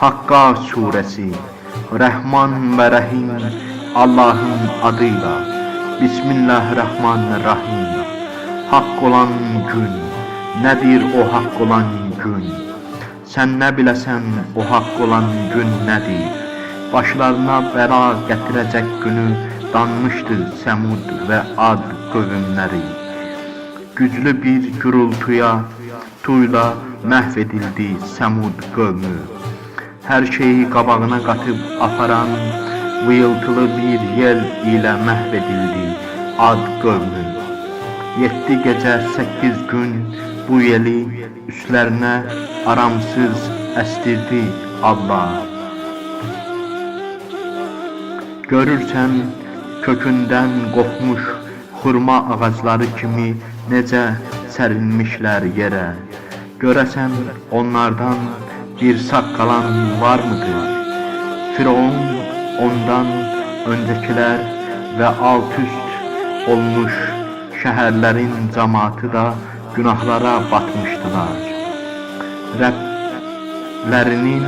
Hakka suresi. Rahman ve Rahim Allah'ın adıyla. Bismillahirrahmanirrahim. Hak olan gün. Nedir o hak olan gün? Sen ne bilesen o hak olan gün nedir? Başlarına bela getirecek günü danmıştı Semud ve Ad kavimleri. Güclü bir gürültüyle mahvedildi Semud kavmi. Her şeyi qabağına qatıp aparan vıyıltılı bir yel ile mahvedildi Ad kavmi. 7 gece 8 gün bu yeli üstlerine aramsız estirdi Allah. Görürsen kökünden kopmuş xurma ağacları kimi necə sərilmişlər yerə. Görəsən onlardan bir sağ qalan var mıdır? Firavun, ondan öncəkilər və alt üst olmuş şəhərlərin cəmaatı da günahlara batmışdılar. Rəblərinin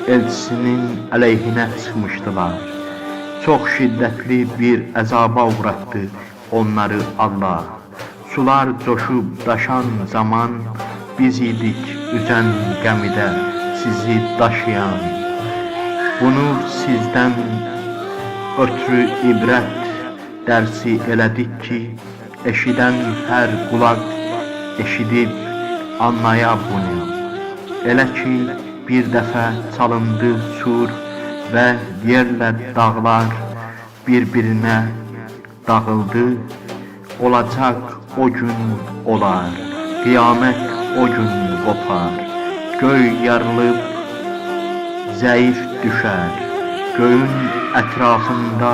elçisinin əleyhinə çıxmışdılar. Çox şiddətli bir əzaba uğratdı onları Allah. Sular coşub daşan zaman biz idik üzən gəmidə sizi daşıyan. Bunu sizdən ötürü ibrət dərsi elədik ki, eşidən hər qulaq eşidib anlaya bunu. Elə ki bir dəfə çalındı sur və yerlə dağlar bir-birinə dağıldı. Olacaq o gün olar, qiyamət o gün qopar. Göy yarılıb zəif düşər, göyün ətrafında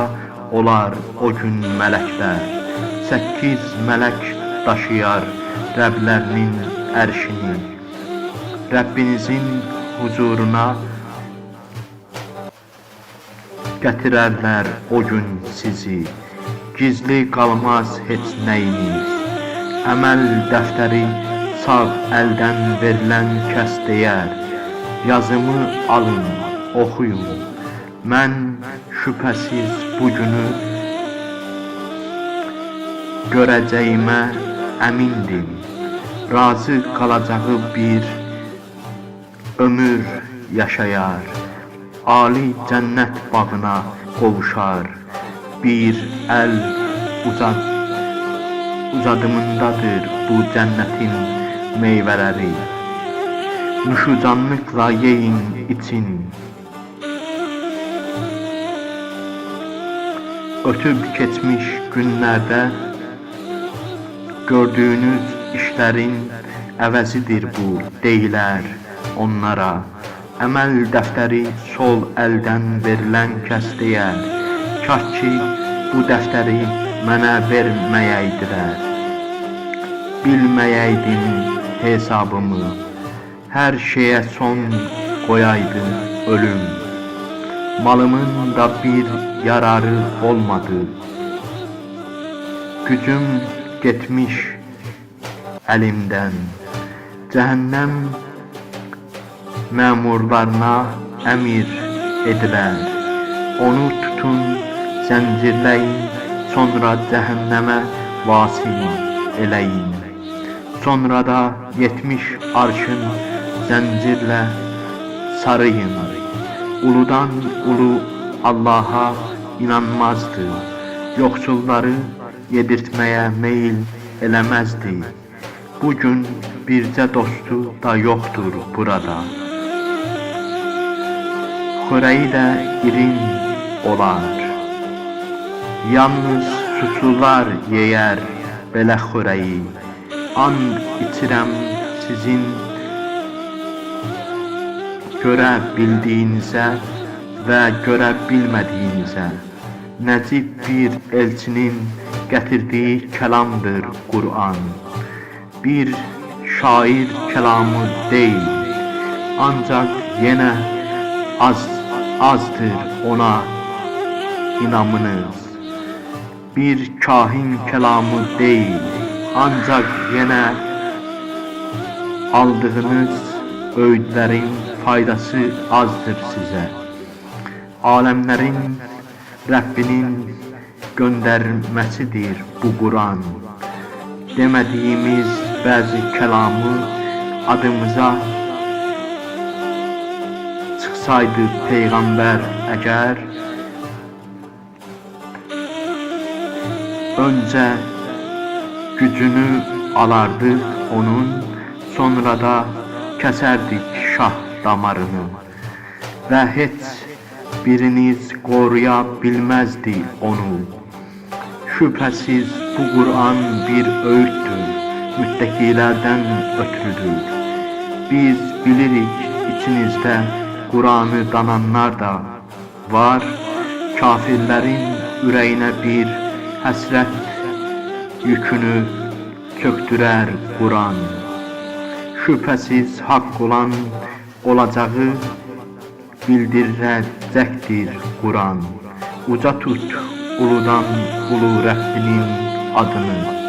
olar o gün mələklər. 8 mələk daşıyar Rəblərinin ərşini. Rəbbinizin huzuruna gətirərlər o gün sizi. Gizli qalmaz heç nəyiniz. Əməl dəftəri sağ əldən verilən kəs deyər, yazımı alın, oxuyun. Mən şübhəsiz bu günü görəcəyimə əmindim. Razı qalacağı bir ömür yaşayar. Ali cənnət bağına qovuşar. Bir əl uzadımındadır bu cənnətin meyvələri. Nuşucanlıqla yeyin için. Ötüb keçmiş günlərdə gördüyünüz işlərin əvəzidir bu deyilər onlara. Əməl dəftəri sol əldən verilən kəs deyər, kaş ki bu dəftəri mənə verməyəydilər. Bilməyəydim hesabımı, hər şeyə son qoyaydı ölüm. Malımın da bir yararı olmadı. Gücüm getmiş əlimdən. Cəhənnəm məmurlarına əmir edilər. Onu tutun, zəncirləyin, sonra cəhənnəmə vasil eləyin. Sonra da 70 arşın zəncirlə sarıyın. Uludan ulu Allaha inanmazdı. Yoxsulları yedirtməyə meyil eləməzdi. Bugün bircə dostu da yoxdur burada. Xörəyi də irin olar. Yalnız susuzlar yeyər belə xörəyi. And içirəm sizin görə bildiyinizə və görə bilmədiyinizə. Nəcib bir elçinin gətirdiyi kəlamdır Qur'an. Bir şair kəlamı deyil, ancaq yenə azdır ona inamınız. Bir kahin kəlamı deyil, ancaq yenə aldığınız öğütlerin faydası azdır size. Alemlerin Rabbinin göndermesidir bu Kur'an. Demediğimiz bazı kelamı adımıza çıksaydı peygamber eğer, önce gücünü alardık onun, sonra da keserdik şah damarını ve hiç biriniz koruyabilmezdi onu. Şüphesiz bu Kur'an bir öğüttür, müttakilerden ötürüdür. Biz bilirik içinizde Kur'an'ı dananlar da var, kafirlerin ürəyinə bir həsrət yükünü çöktürer Kur'an. Şüphesiz hak olan olacağı bildirecektir Kur'an. Uca tut uludan ulu Rabbinin adını.